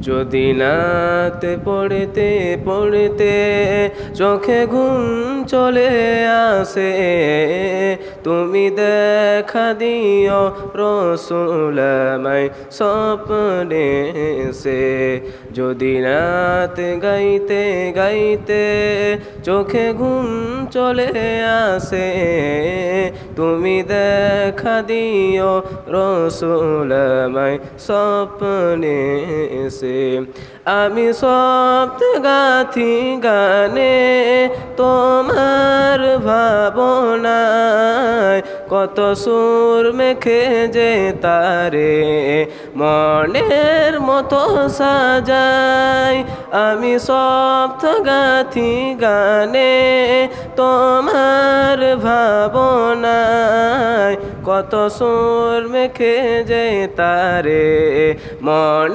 যদি নাতে পড়তে পড়তে চোখে ঘুম চলে আসে, তুমি দেখা দিও রসুল আমায় স্বপ্নে সে। যদি রাত গাইতে গাইতে চোখে ঘুম চলে আসে, তুমি দেখা দিও রসুল আমায় স্বপ্নে সে। আমি স্বপ্ন গাথি গানে তোমার ভাবনায়, কত সুর মেখে যে তারে মনের মতো সাজাই। আমি স্বপ্ন গাথি গানে তোমার ভাবনায়, কত সুর মেখে যে তারে মনে